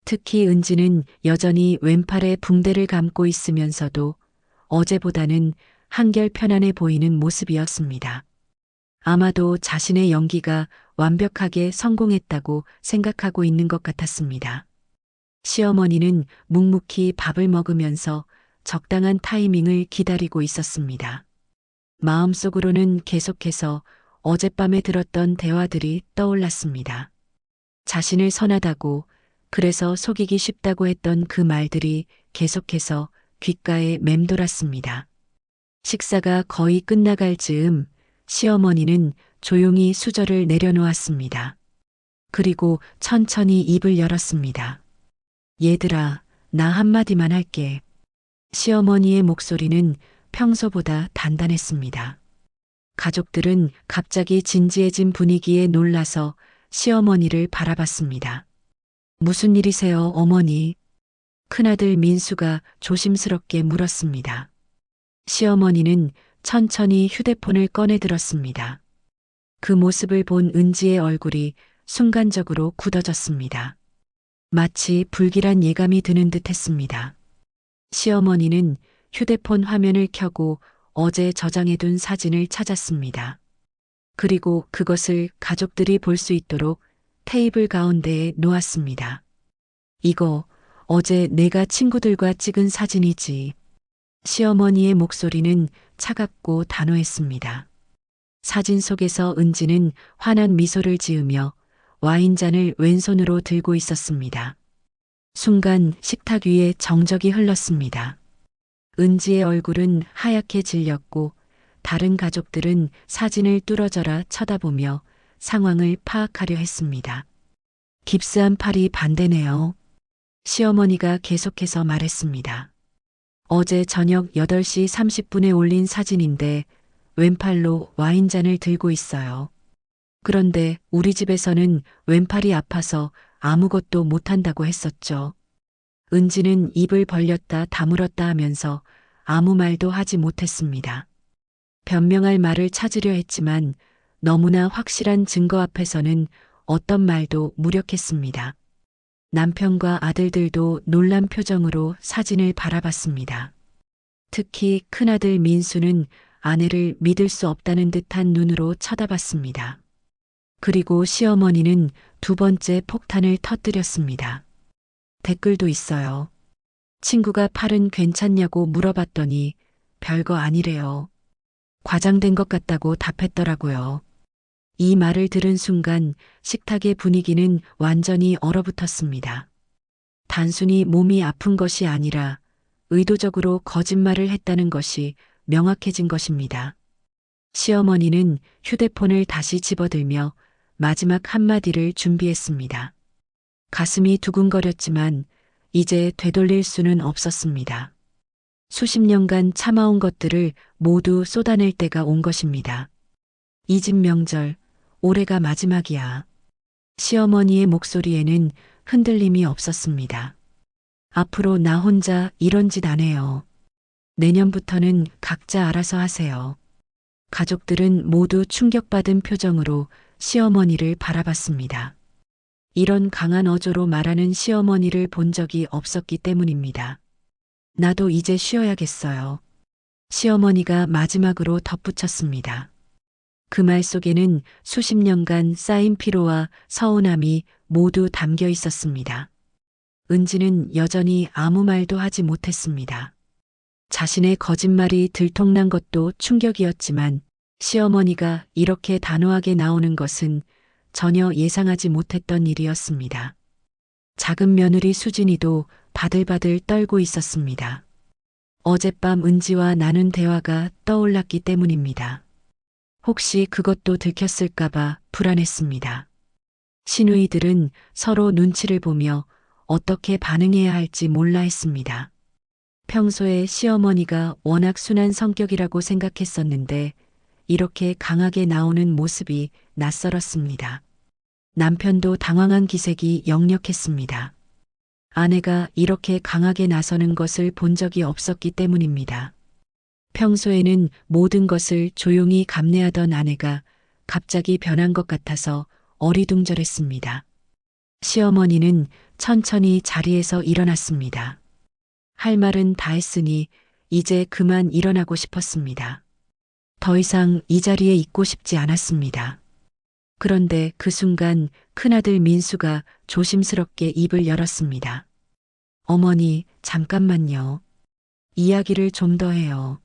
특히 은지는 여전히 왼팔에 붕대를 감고 있으면서도 어제보다는 한결 편안해 보이는 모습이었습니다. 아마도 자신의 연기가 완벽하게 성공했다고 생각하고 있는 것 같았습니다. 시어머니는 묵묵히 밥을 먹으면서 적당한 타이밍을 기다리고 있었습니다. 마음속으로는 계속해서 어젯밤에 들었던 대화들이 떠올랐습니다. 자신을 선하다고 그래서 속이기 쉽다고 했던 그 말들이 계속해서 귓가에 맴돌았습니다. 식사가 거의 끝나갈 즈음 시어머니는 조용히 수저를 내려놓았습니다. 그리고 천천히 입을 열었습니다. 얘들아, 나 한마디만 할게. 시어머니의 목소리는 평소보다 단단했습니다. 가족들은 갑자기 진지해진 분위기에 놀라서 시어머니를 바라봤습니다. 무슨 일이세요, 어머니? 큰아들 민수가 조심스럽게 물었습니다. 시어머니는 천천히 휴대폰을 꺼내 들었습니다. 그 모습을 본 은지의 얼굴이 순간적으로 굳어졌습니다. 마치 불길한 예감이 드는 듯 했습니다. 시어머니는 휴대폰 화면을 켜고 어제 저장해둔 사진을 찾았습니다. 그리고 그것을 가족들이 볼 수 있도록 테이블 가운데에 놓았습니다. 이거 어제 내가 친구들과 찍은 사진이지. 시어머니의 목소리는 차갑고 단호했습니다. 사진 속에서 은지는 환한 미소를 지으며 와인잔을 왼손으로 들고 있었습니다. 순간 식탁 위에 정적이 흘렀습니다. 은지의 얼굴은 하얗게 질렸고 다른 가족들은 사진을 뚫어져라 쳐다보며 상황을 파악하려 했습니다. 깁스한 팔이 반대네요. 시어머니가 계속해서 말했습니다. 어제 저녁 8시 30분에 올린 사진인데 왼팔로 와인잔을 들고 있어요. 그런데 우리 집에서는 왼팔이 아파서 아무것도 못한다고 했었죠. 은지는 입을 벌렸다 다물었다 하면서 아무 말도 하지 못했습니다. 변명할 말을 찾으려 했지만 너무나 확실한 증거 앞에서는 어떤 말도 무력했습니다. 남편과 아들들도 놀란 표정으로 사진을 바라봤습니다. 특히 큰아들 민수는 아내를 믿을 수 없다는 듯한 눈으로 쳐다봤습니다. 그리고 시어머니는 두 번째 폭탄을 터뜨렸습니다. 댓글도 있어요. 친구가 팔은 괜찮냐고 물어봤더니 별거 아니래요. 과장된 것 같다고 답했더라고요. 이 말을 들은 순간 식탁의 분위기는 완전히 얼어붙었습니다. 단순히 몸이 아픈 것이 아니라 의도적으로 거짓말을 했다는 것이 명확해진 것입니다. 시어머니는 휴대폰을 다시 집어들며 마지막 한마디를 준비했습니다. 가슴이 두근거렸지만 이제 되돌릴 수는 없었습니다. 수십 년간 참아온 것들을 모두 쏟아낼 때가 온 것입니다. 이 집 명절, 올해가 마지막이야. 시어머니의 목소리에는 흔들림이 없었습니다. 앞으로 나 혼자 이런 짓 안 해요. 내년부터는 각자 알아서 하세요. 가족들은 모두 충격받은 표정으로 시어머니를 바라봤습니다. 이런 강한 어조로 말하는 시어머니를 본 적이 없었기 때문입니다. 나도 이제 쉬어야겠어요. 시어머니가 마지막으로 덧붙였습니다. 그 말 속에는 수십 년간 쌓인 피로와 서운함이 모두 담겨 있었습니다. 은지는 여전히 아무 말도 하지 못했습니다. 자신의 거짓말이 들통난 것도 충격이었지만 시어머니가 이렇게 단호하게 나오는 것은 전혀 예상하지 못했던 일이었습니다. 작은 며느리 수진이도 바들바들 떨고 있었습니다. 어젯밤 은지와 나눈 대화가 떠올랐기 때문입니다. 혹시 그것도 들켰을까봐 불안했습니다. 시누이들은 서로 눈치를 보며 어떻게 반응해야 할지 몰라 했습니다. 평소에 시어머니가 워낙 순한 성격이라고 생각했었는데 이렇게 강하게 나오는 모습이 낯설었습니다. 남편도 당황한 기색이 역력했습니다. 아내가 이렇게 강하게 나서는 것을 본 적이 없었기 때문입니다. 평소에는 모든 것을 조용히 감내하던 아내가 갑자기 변한 것 같아서 어리둥절했습니다. 시어머니는 천천히 자리에서 일어났습니다. 할 말은 다 했으니 이제 그만 일어나고 싶었습니다. 더 이상 이 자리에 있고 싶지 않았습니다. 그런데 그 순간 큰아들 민수가 조심스럽게 입을 열었습니다. 어머니, 잠깐만요. 이야기를 좀 더 해요.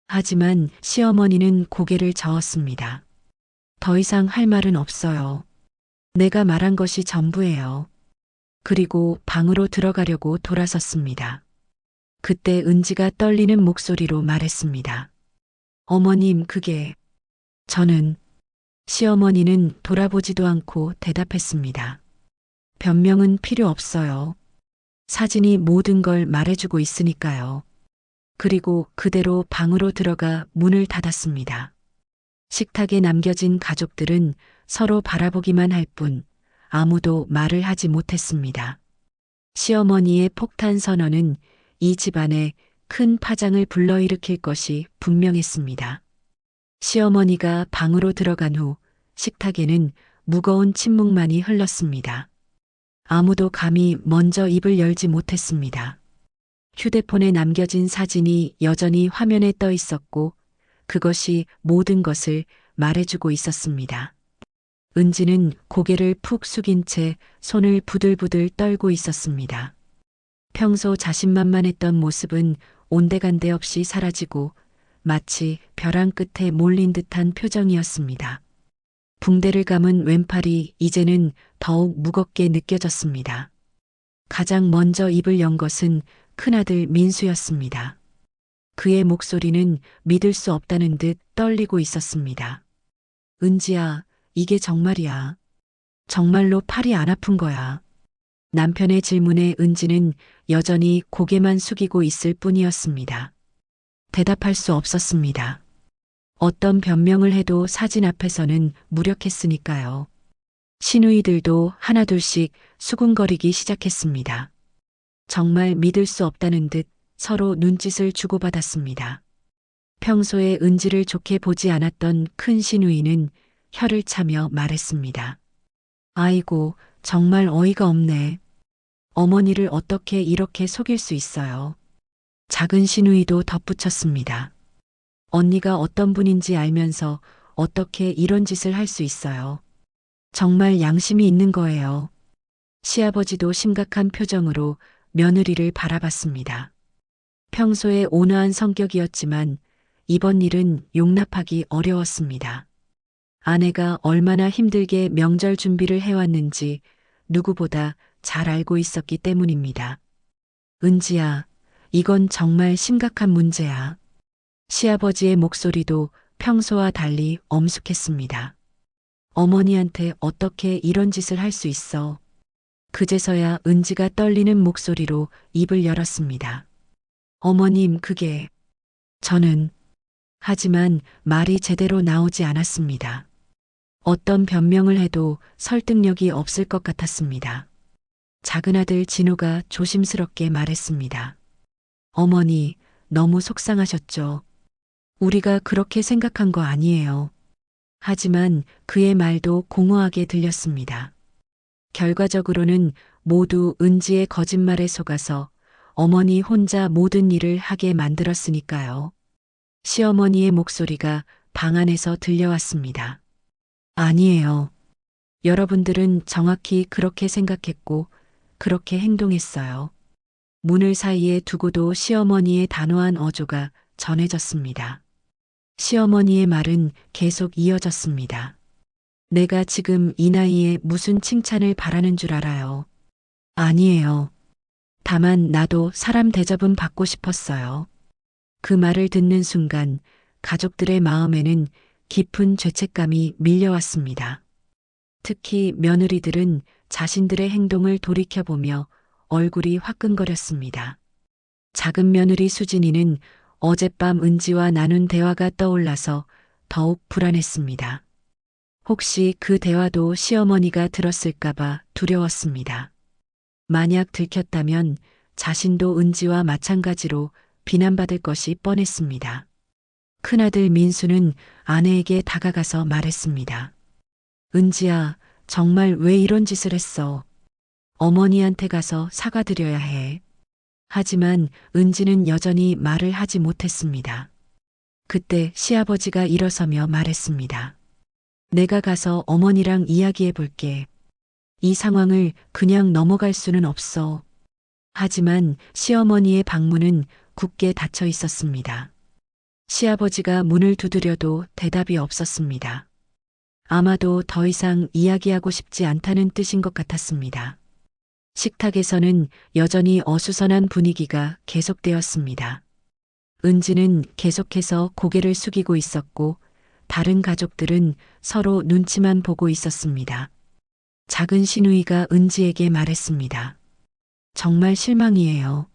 하지만 시어머니는 고개를 저었습니다. 더 이상 할 말은 없어요. 내가 말한 것이 전부예요. 그리고 방으로 들어가려고 돌아섰습니다. 그때 은지가 떨리는 목소리로 말했습니다. 어머님, 저는 시어머니는 돌아보지도 않고 대답했습니다. 변명은 필요 없어요. 사진이 모든 걸 말해주고 있으니까요. 그리고 그대로 방으로 들어가 문을 닫았습니다. 식탁에 남겨진 가족들은 서로 바라보기만 할 뿐 아무도 말을 하지 못했습니다. 시어머니의 폭탄 선언은 이 집안에 큰 파장을 불러일으킬 것이 분명했습니다. 시어머니가 방으로 들어간 후 식탁에는 무거운 침묵만이 흘렀습니다. 아무도 감히 먼저 입을 열지 못했습니다. 휴대폰에 남겨진 사진이 여전히 화면에 떠 있었고 그것이 모든 것을 말해주고 있었습니다. 은지는 고개를 푹 숙인 채 손을 부들부들 떨고 있었습니다. 평소 자신만만했던 모습은 온데간데 없이 사라지고 마치 벼랑 끝에 몰린 듯한 표정이었습니다. 붕대를 감은 왼팔이 이제는 더욱 무겁게 느껴졌습니다. 가장 먼저 입을 연 것은 큰아들 민수였습니다. 그의 목소리는 믿을 수 없다는 듯 떨리고 있었습니다. 은지야, 이게 정말이야. 정말로 팔이 안 아픈 거야. 남편의 질문에 은지는 여전히 고개만 숙이고 있을 뿐이었습니다. 대답할 수 없었습니다. 어떤 변명을 해도 사진 앞에서는 무력했으니까요. 시누이들도 하나둘씩 수군거리기 시작했습니다. 정말 믿을 수 없다는 듯 서로 눈짓을 주고받았습니다. 평소에 은지를 좋게 보지 않았던 큰 시누이는 혀를 차며 말했습니다. 아이고, 정말 어이가 없네. 어머니를 어떻게 이렇게 속일 수 있어요. 작은 시누이도 덧붙였습니다. 언니가 어떤 분인지 알면서 어떻게 이런 짓을 할 수 있어요. 정말 양심이 있는 거예요. 시아버지도 심각한 표정으로 며느리를 바라봤습니다. 평소에 온화한 성격이었지만 이번 일은 용납하기 어려웠습니다. 아내가 얼마나 힘들게 명절 준비를 해왔는지 누구보다 잘 알고 있었기 때문입니다. 은지야, 이건 정말 심각한 문제야. 시아버지의 목소리도 평소와 달리 엄숙했습니다. 어머니한테 어떻게 이런 짓을 할 수 있어? 그제서야 은지가 떨리는 목소리로 입을 열었습니다. 어머님, 저는, 하지만 말이 제대로 나오지 않았습니다. 어떤 변명을 해도 설득력이 없을 것 같았습니다. 작은 아들 진호가 조심스럽게 말했습니다. 어머니, 너무 속상하셨죠? 우리가 그렇게 생각한 거 아니에요. 하지만 그의 말도 공허하게 들렸습니다. 결과적으로는 모두 은지의 거짓말에 속아서 어머니 혼자 모든 일을 하게 만들었으니까요. 시어머니의 목소리가 방 안에서 들려왔습니다. 아니에요. 여러분들은 정확히 그렇게 생각했고 그렇게 행동했어요. 문을 사이에 두고도 시어머니의 단호한 어조가 전해졌습니다. 시어머니의 말은 계속 이어졌습니다. 내가 지금 이 나이에 무슨 칭찬을 바라는 줄 알아요. 아니에요. 다만 나도 사람 대접은 받고 싶었어요. 그 말을 듣는 순간 가족들의 마음에는 깊은 죄책감이 밀려왔습니다. 특히 며느리들은 자신들의 행동을 돌이켜보며 얼굴이 화끈거렸습니다. 작은 며느리 수진이는 어젯밤 은지와 나눈 대화가 떠올라서 더욱 불안했습니다. 혹시 그 대화도 시어머니가 들었을까봐 두려웠습니다. 만약 들켰다면 자신도 은지와 마찬가지로 비난받을 것이 뻔했습니다. 큰아들 민수는 아내에게 다가가서 말했습니다. 은지야, 정말 왜 이런 짓을 했어? 어머니한테 가서 사과드려야 해. 하지만 은지는 여전히 말을 하지 못했습니다. 그때 시아버지가 일어서며 말했습니다. 내가 가서 어머니랑 이야기해 볼게. 이 상황을 그냥 넘어갈 수는 없어. 하지만 시어머니의 방문은 굳게 닫혀 있었습니다. 시아버지가 문을 두드려도 대답이 없었습니다. 아마도 더 이상 이야기하고 싶지 않다는 뜻인 것 같았습니다. 식탁에서는 여전히 어수선한 분위기가 계속되었습니다. 은지는 계속해서 고개를 숙이고 있었고 다른 가족들은 서로 눈치만 보고 있었습니다. 작은 시누이가 은지에게 말했습니다. 정말 실망이에요.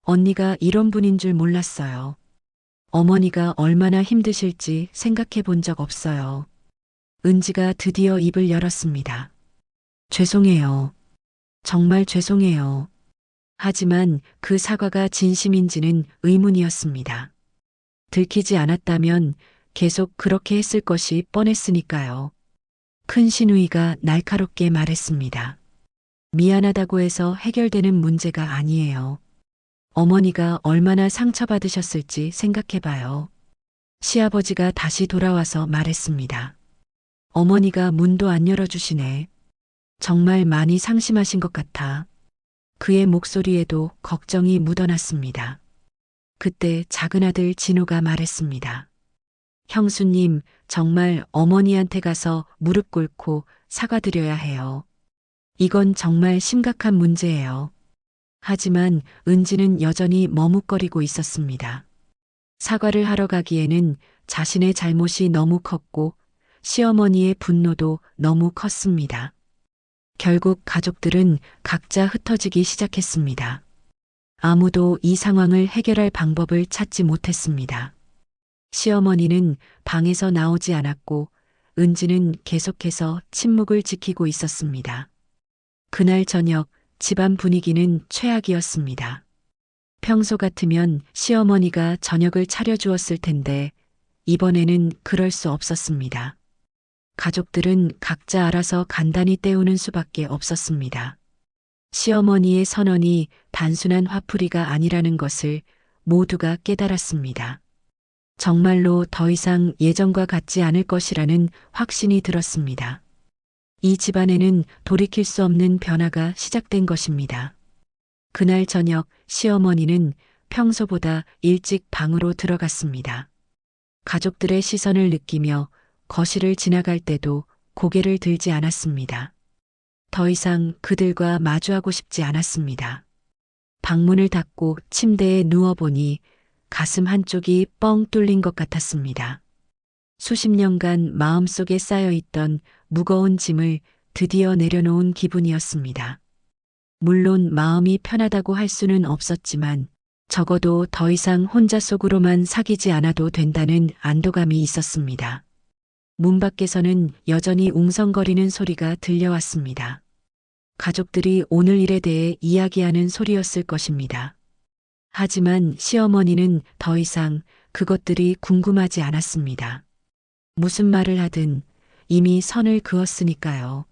언니가 이런 분인 줄 몰랐어요. 어머니가 얼마나 힘드실지 생각해 본 적 없어요. 은지가 드디어 입을 열었습니다. 죄송해요. 정말 죄송해요. 하지만 그 사과가 진심인지는 의문이었습니다. 들키지 않았다면 계속 그렇게 했을 것이 뻔했으니까요. 큰 시누이가 날카롭게 말했습니다. 미안하다고 해서 해결되는 문제가 아니에요. 어머니가 얼마나 상처받으셨을지 생각해봐요. 시아버지가 다시 돌아와서 말했습니다. 어머니가 문도 안 열어주시네. 정말 많이 상심하신 것 같아. 그의 목소리에도 걱정이 묻어났습니다. 그때 작은 아들 진호가 말했습니다. 형수님, 정말 어머니한테 가서 무릎 꿇고 사과드려야 해요. 이건 정말 심각한 문제예요. 하지만 은지는 여전히 머뭇거리고 있었습니다. 사과를 하러 가기에는 자신의 잘못이 너무 컸고 시어머니의 분노도 너무 컸습니다. 결국 가족들은 각자 흩어지기 시작했습니다. 아무도 이 상황을 해결할 방법을 찾지 못했습니다. 시어머니는 방에서 나오지 않았고 은지는 계속해서 침묵을 지키고 있었습니다. 그날 저녁 집안 분위기는 최악이었습니다. 평소 같으면 시어머니가 저녁을 차려주었을 텐데 이번에는 그럴 수 없었습니다. 가족들은 각자 알아서 간단히 때우는 수밖에 없었습니다. 시어머니의 선언이 단순한 화풀이가 아니라는 것을 모두가 깨달았습니다. 정말로 더 이상 예전과 같지 않을 것이라는 확신이 들었습니다. 이 집안에는 돌이킬 수 없는 변화가 시작된 것입니다. 그날 저녁 시어머니는 평소보다 일찍 방으로 들어갔습니다. 가족들의 시선을 느끼며 거실을 지나갈 때도 고개를 들지 않았습니다. 더 이상 그들과 마주하고 싶지 않았습니다. 방문을 닫고 침대에 누워보니 가슴 한쪽이 뻥 뚫린 것 같았습니다. 수십 년간 마음속에 쌓여있던 무거운 짐을 드디어 내려놓은 기분이었습니다. 물론 마음이 편하다고 할 수는 없었지만 적어도 더 이상 혼자 속으로만 사귀지 않아도 된다는 안도감이 있었습니다. 문 밖에서는 여전히 웅성거리는 소리가 들려왔습니다. 가족들이 오늘 일에 대해 이야기하는 소리였을 것입니다. 하지만 시어머니는 더 이상 그것들이 궁금하지 않았습니다. 무슨 말을 하든 이미 선을 그었으니까요.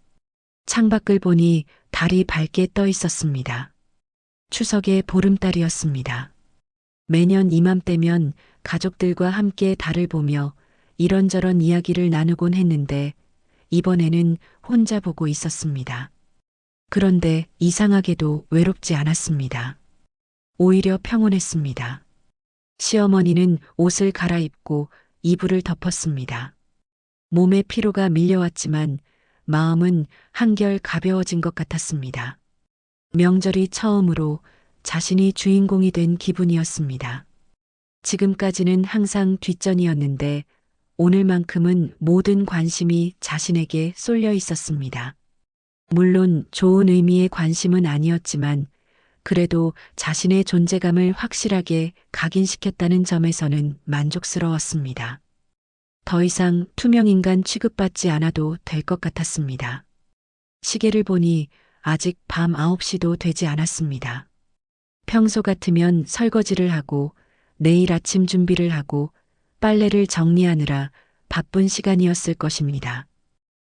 창밖을 보니 달이 밝게 떠 있었습니다. 추석의 보름달이었습니다. 매년 이맘때면 가족들과 함께 달을 보며 이런저런 이야기를 나누곤 했는데 이번에는 혼자 보고 있었습니다. 그런데 이상하게도 외롭지 않았습니다. 오히려 평온했습니다. 시어머니는 옷을 갈아입고 이불을 덮었습니다. 몸에 피로가 밀려왔지만 마음은 한결 가벼워진 것 같았습니다. 명절이 처음으로 자신이 주인공이 된 기분이었습니다. 지금까지는 항상 뒷전이었는데 오늘만큼은 모든 관심이 자신에게 쏠려 있었습니다. 물론 좋은 의미의 관심은 아니었지만 그래도 자신의 존재감을 확실하게 각인시켰다는 점에서는 만족스러웠습니다. 더 이상 투명인간 취급받지 않아도 될 것 같았습니다. 시계를 보니 아직 밤 9시도 되지 않았습니다. 평소 같으면 설거지를 하고 내일 아침 준비를 하고 빨래를 정리하느라 바쁜 시간이었을 것입니다.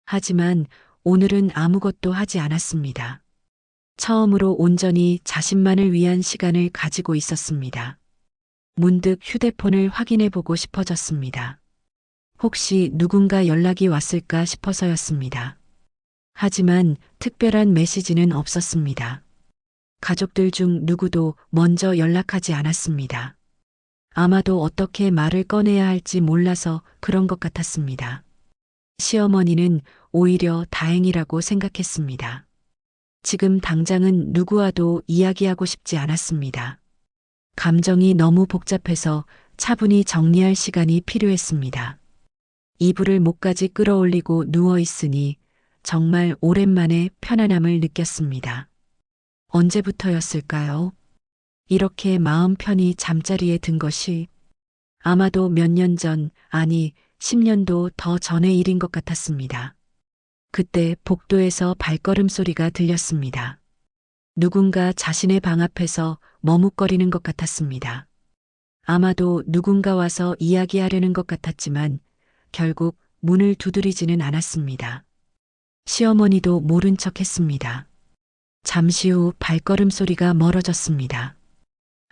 하지만 오늘은 아무것도 하지 않았습니다. 처음으로 온전히 자신만을 위한 시간을 가지고 있었습니다. 문득 휴대폰을 확인해 보고 싶어졌습니다. 혹시 누군가 연락이 왔을까 싶어서였습니다. 하지만 특별한 메시지는 없었습니다. 가족들 중 누구도 먼저 연락하지 않았습니다. 아마도 어떻게 말을 꺼내야 할지 몰라서 그런 것 같았습니다. 시어머니는 오히려 다행이라고 생각했습니다. 지금 당장은 누구와도 이야기하고 싶지 않았습니다. 감정이 너무 복잡해서 차분히 정리할 시간이 필요했습니다. 이불을 목까지 끌어올리고 누워있으니 정말 오랜만에 편안함을 느꼈습니다. 언제부터였을까요? 이렇게 마음 편히 잠자리에 든 것이 아마도 몇 년 전, 아니 10년도 더 전의 일인 것 같았습니다. 그때 복도에서 발걸음 소리가 들렸습니다. 누군가 자신의 방 앞에서 머뭇거리는 것 같았습니다. 아마도 누군가 와서 이야기하려는 것 같았지만 결국 문을 두드리지는 않았습니다. 시어머니도 모른 척 했습니다. 잠시 후 발걸음 소리가 멀어졌습니다.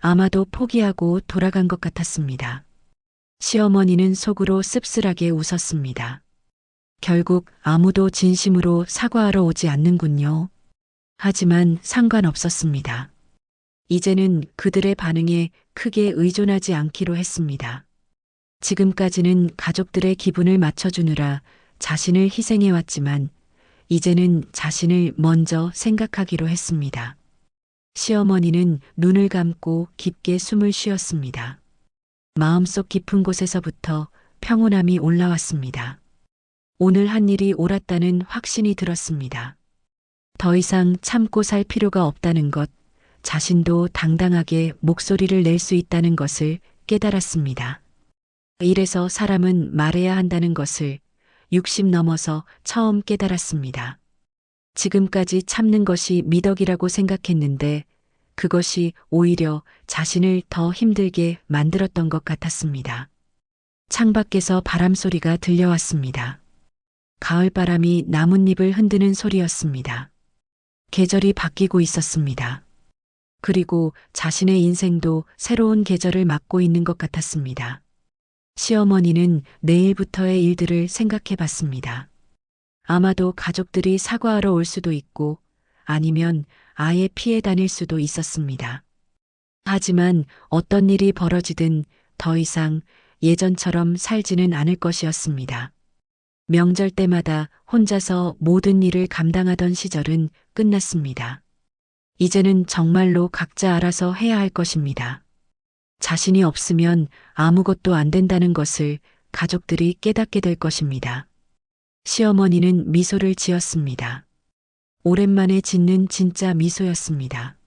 아마도 포기하고 돌아간 것 같았습니다. 시어머니는 속으로 씁쓸하게 웃었습니다. 결국 아무도 진심으로 사과하러 오지 않는군요. 하지만 상관없었습니다. 이제는 그들의 반응에 크게 의존하지 않기로 했습니다. 지금까지는 가족들의 기분을 맞춰주느라 자신을 희생해왔지만 이제는 자신을 먼저 생각하기로 했습니다. 시어머니는 눈을 감고 깊게 숨을 쉬었습니다. 마음속 깊은 곳에서부터 평온함이 올라왔습니다. 오늘 한 일이 옳았다는 확신이 들었습니다. 더 이상 참고 살 필요가 없다는 것, 자신도 당당하게 목소리를 낼 수 있다는 것을 깨달았습니다. 이래서 사람은 말해야 한다는 것을 60 넘어서 처음 깨달았습니다. 지금까지 참는 것이 미덕이라고 생각했는데 그것이 오히려 자신을 더 힘들게 만들었던 것 같았습니다. 창밖에서 바람 소리가 들려왔습니다. 가을바람이 나뭇잎을 흔드는 소리였습니다. 계절이 바뀌고 있었습니다. 그리고 자신의 인생도 새로운 계절을 맞고 있는 것 같았습니다. 시어머니는 내일부터의 일들을 생각해 봤습니다. 아마도 가족들이 사과하러 올 수도 있고 아니면 아예 피해 다닐 수도 있었습니다. 하지만 어떤 일이 벌어지든 더 이상 예전처럼 살지는 않을 것이었습니다. 명절 때마다 혼자서 모든 일을 감당하던 시절은 끝났습니다. 이제는 정말로 각자 알아서 해야 할 것입니다. 자신이 없으면 아무것도 안 된다는 것을 가족들이 깨닫게 될 것입니다. 시어머니는 미소를 지었습니다. 오랜만에 짓는 진짜 미소였습니다.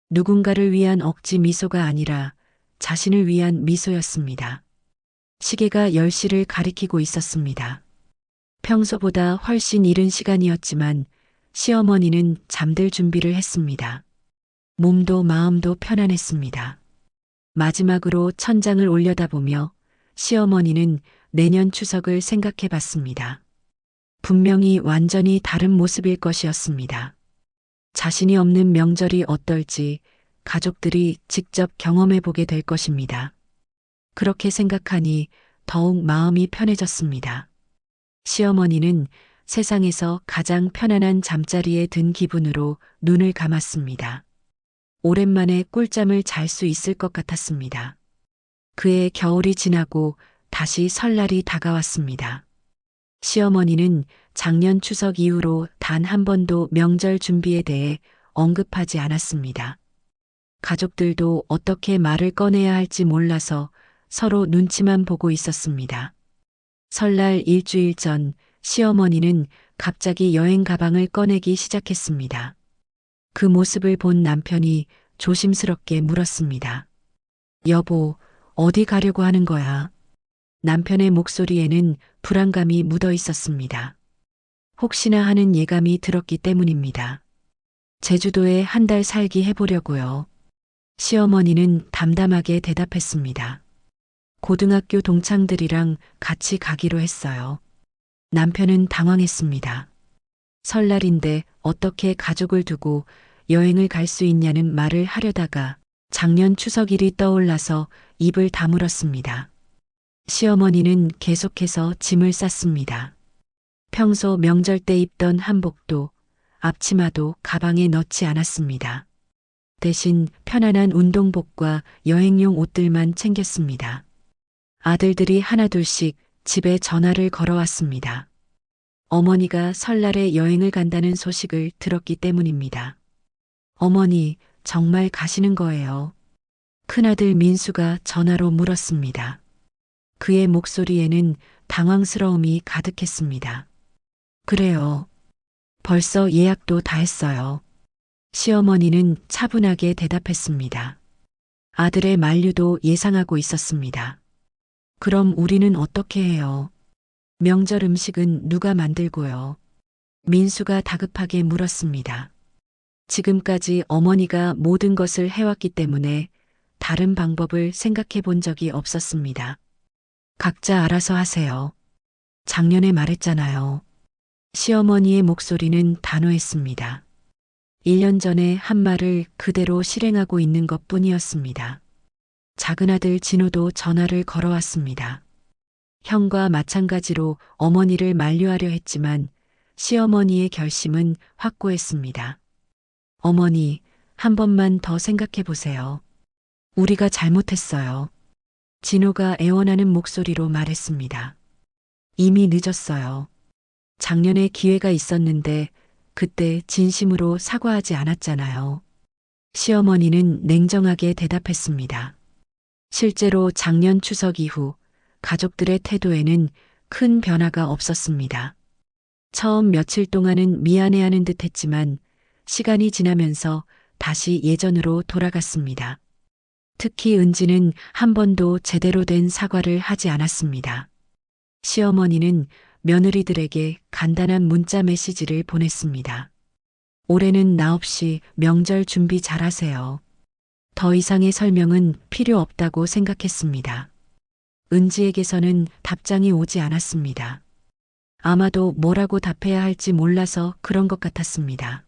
누군가를 위한 억지 미소가 아니라 자신을 위한 미소였습니다. 시계가 10시를 가리키고 있었습니다. 평소보다 훨씬 이른 시간이었지만 시어머니는 잠들 준비를 했습니다. 몸도 마음도 편안했습니다. 마지막으로 천장을 올려다보며 시어머니는 내년 추석을 생각해 봤습니다. 분명히 완전히 다른 모습일 것이었습니다. 자신이 없는 명절이 어떨지 가족들이 직접 경험해 보게 될 것입니다. 그렇게 생각하니 더욱 마음이 편해졌습니다. 시어머니는 세상에서 가장 편안한 잠자리에 든 기분으로 눈을 감았습니다. 오랜만에 꿀잠을 잘 수 있을 것 같았습니다. 그해 겨울이 지나고 다시 설날이 다가왔습니다. 시어머니는 작년 추석 이후로 단 한 번도 명절 준비에 대해 언급하지 않았습니다. 가족들도 어떻게 말을 꺼내야 할지 몰라서 서로 눈치만 보고 있었습니다. 설날 일주일 전 시어머니는 갑자기 여행 가방을 꺼내기 시작했습니다. 그 모습을 본 남편이 조심스럽게 물었습니다. 여보, 어디 가려고 하는 거야? 남편의 목소리에는 불안감이 묻어 있었습니다. 혹시나 하는 예감이 들었기 때문입니다. 제주도에 한 달 살기 해보려고요. 시어머니는 담담하게 대답했습니다. 고등학교 동창들이랑 같이 가기로 했어요. 남편은 당황했습니다. 설날인데 어떻게 가족을 두고 여행을 갈 수 있냐는 말을 하려다가 작년 추석일이 떠올라서 입을 다물었습니다. 시어머니는 계속해서 짐을 쌌습니다. 평소 명절 때 입던 한복도 앞치마도 가방에 넣지 않았습니다. 대신 편안한 운동복과 여행용 옷들만 챙겼습니다. 아들들이 하나둘씩 집에 전화를 걸어왔습니다. 어머니가 설날에 여행을 간다는 소식을 들었기 때문입니다. 어머니, 정말 가시는 거예요? 큰아들 민수가 전화로 물었습니다. 그의 목소리에는 당황스러움이 가득했습니다. 그래요. 벌써 예약도 다 했어요. 시어머니는 차분하게 대답했습니다. 아들의 만류도 예상하고 있었습니다. 그럼 우리는 어떻게 해요? 명절 음식은 누가 만들고요? 민수가 다급하게 물었습니다. 지금까지 어머니가 모든 것을 해왔기 때문에 다른 방법을 생각해 본 적이 없었습니다. 각자 알아서 하세요. 작년에 말했잖아요. 시어머니의 목소리는 단호했습니다. 1년 전에 한 말을 그대로 실행하고 있는 것 뿐이었습니다. 작은아들 진호도 전화를 걸어왔습니다. 형과 마찬가지로 어머니를 만류하려 했지만 시어머니의 결심은 확고했습니다. 어머니, 한 번만 더 생각해 보세요. 우리가 잘못했어요. 진호가 애원하는 목소리로 말했습니다. 이미 늦었어요. 작년에 기회가 있었는데 그때 진심으로 사과하지 않았잖아요. 시어머니는 냉정하게 대답했습니다. 실제로 작년 추석 이후 가족들의 태도에는 큰 변화가 없었습니다. 처음 며칠 동안은 미안해하는 듯 했지만 시간이 지나면서 다시 예전으로 돌아갔습니다. 특히 은지는 한 번도 제대로 된 사과를 하지 않았습니다. 시어머니는 며느리들에게 간단한 문자 메시지를 보냈습니다. 올해는 나 없이 명절 준비 잘하세요. 더 이상의 설명은 필요 없다고 생각했습니다. 은지에게서는 답장이 오지 않았습니다. 아마도 뭐라고 답해야 할지 몰라서 그런 것 같았습니다.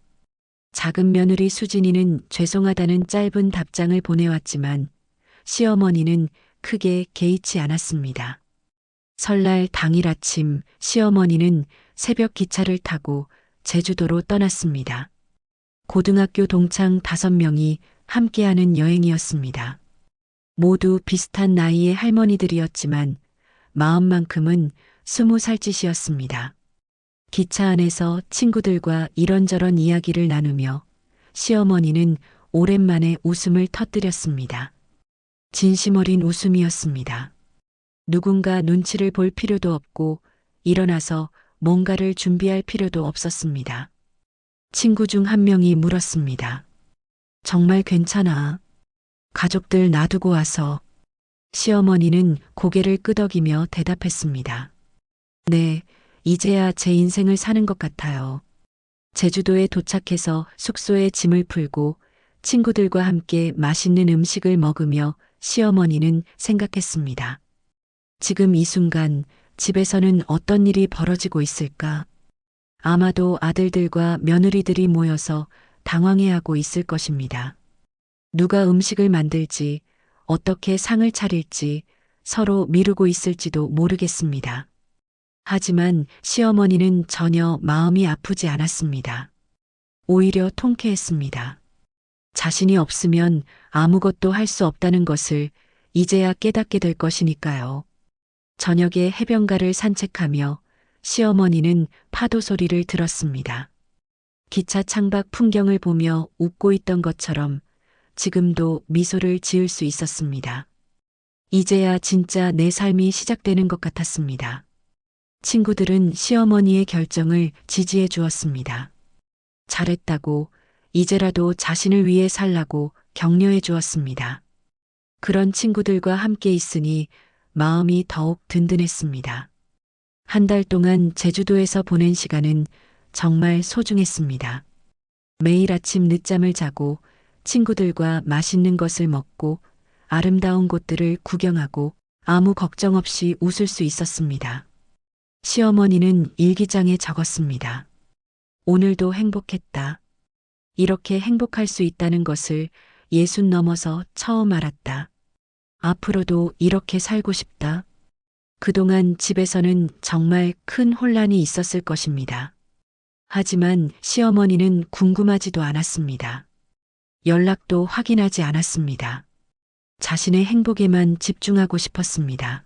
작은 며느리 수진이는 죄송하다는 짧은 답장을 보내왔지만 시어머니는 크게 개의치 않았습니다. 설날 당일 아침 시어머니는 새벽 기차를 타고 제주도로 떠났습니다. 고등학교 동창 5명이 함께하는 여행이었습니다. 모두 비슷한 나이의 할머니들이었지만 마음만큼은 20살짓이었습니다. 기차 안에서 친구들과 이런저런 이야기를 나누며 시어머니는 오랜만에 웃음을 터뜨렸습니다. 진심 어린 웃음이었습니다. 누군가 눈치를 볼 필요도 없고 일어나서 뭔가를 준비할 필요도 없었습니다. 친구 중 한 명이 물었습니다. 정말 괜찮아? 가족들 놔두고 와서. 시어머니는 고개를 끄덕이며 대답했습니다. 네, 이제야 제 인생을 사는 것 같아요. 제주도에 도착해서 숙소에 짐을 풀고 친구들과 함께 맛있는 음식을 먹으며 시어머니는 생각했습니다. 지금 이 순간 집에서는 어떤 일이 벌어지고 있을까? 아마도 아들들과 며느리들이 모여서 당황해하고 있을 것입니다. 누가 음식을 만들지, 어떻게 상을 차릴지 서로 미루고 있을지도 모르겠습니다. 하지만 시어머니는 전혀 마음이 아프지 않았습니다. 오히려 통쾌했습니다. 자신이 없으면 아무것도 할 수 없다는 것을 이제야 깨닫게 될 것이니까요. 저녁에 해변가를 산책하며 시어머니는 파도 소리를 들었습니다. 기차 창밖 풍경을 보며 웃고 있던 것처럼 지금도 미소를 지을 수 있었습니다. 이제야 진짜 내 삶이 시작되는 것 같았습니다. 친구들은 시어머니의 결정을 지지해 주었습니다. 잘했다고, 이제라도 자신을 위해 살라고 격려해 주었습니다. 그런 친구들과 함께 있으니 마음이 더욱 든든했습니다. 한 달 동안 제주도에서 보낸 시간은 정말 소중했습니다. 매일 아침 늦잠을 자고 친구들과 맛있는 것을 먹고 아름다운 곳들을 구경하고 아무 걱정 없이 웃을 수 있었습니다. 시어머니는 일기장에 적었습니다. 오늘도 행복했다. 이렇게 행복할 수 있다는 것을 60 넘어서 처음 알았다. 앞으로도 이렇게 살고 싶다. 그동안 집에서는 정말 큰 혼란이 있었을 것입니다. 하지만 시어머니는 궁금하지도 않았습니다. 연락도 확인하지 않았습니다. 자신의 행복에만 집중하고 싶었습니다.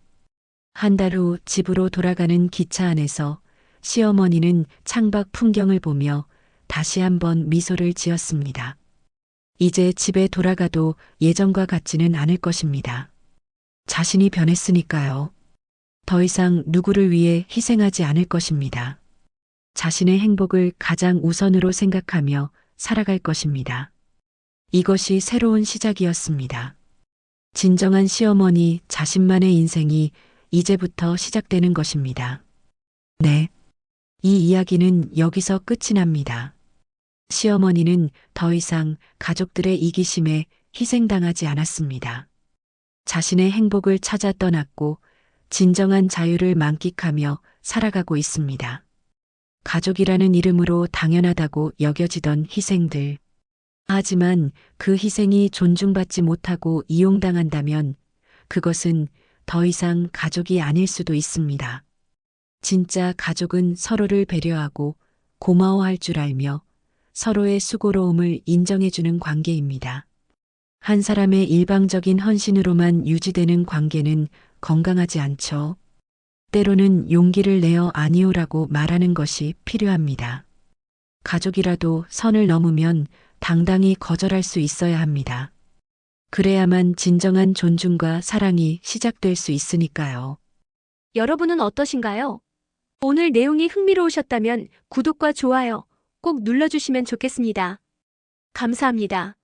한 달 후 집으로 돌아가는 기차 안에서 시어머니는 창밖 풍경을 보며 다시 한번 미소를 지었습니다. 이제 집에 돌아가도 예전과 같지는 않을 것입니다. 자신이 변했으니까요. 더 이상 누구를 위해 희생하지 않을 것입니다. 자신의 행복을 가장 우선으로 생각하며 살아갈 것입니다. 이것이 새로운 시작이었습니다. 진정한 시어머니 자신만의 인생이 이제부터 시작되는 것입니다. 네. 이 이야기는 여기서 끝이 납니다. 시어머니는 더 이상 가족들의 이기심에 희생당하지 않았습니다. 자신의 행복을 찾아 떠났고 진정한 자유를 만끽하며 살아가고 있습니다. 가족이라는 이름으로 당연하다고 여겨지던 희생들. 하지만 그 희생이 존중받지 못하고 이용당한다면 그것은 더 이상 가족이 아닐 수도 있습니다. 진짜 가족은 서로를 배려하고 고마워할 줄 알며 서로의 수고로움을 인정해주는 관계입니다. 한 사람의 일방적인 헌신으로만 유지되는 관계는 건강하지 않죠. 때로는 용기를 내어 아니오라고 말하는 것이 필요합니다. 가족이라도 선을 넘으면 당당히 거절할 수 있어야 합니다. 그래야만 진정한 존중과 사랑이 시작될 수 있으니까요. 여러분은 어떠신가요? 오늘 내용이 흥미로우셨다면 구독과 좋아요 꼭 눌러주시면 좋겠습니다. 감사합니다.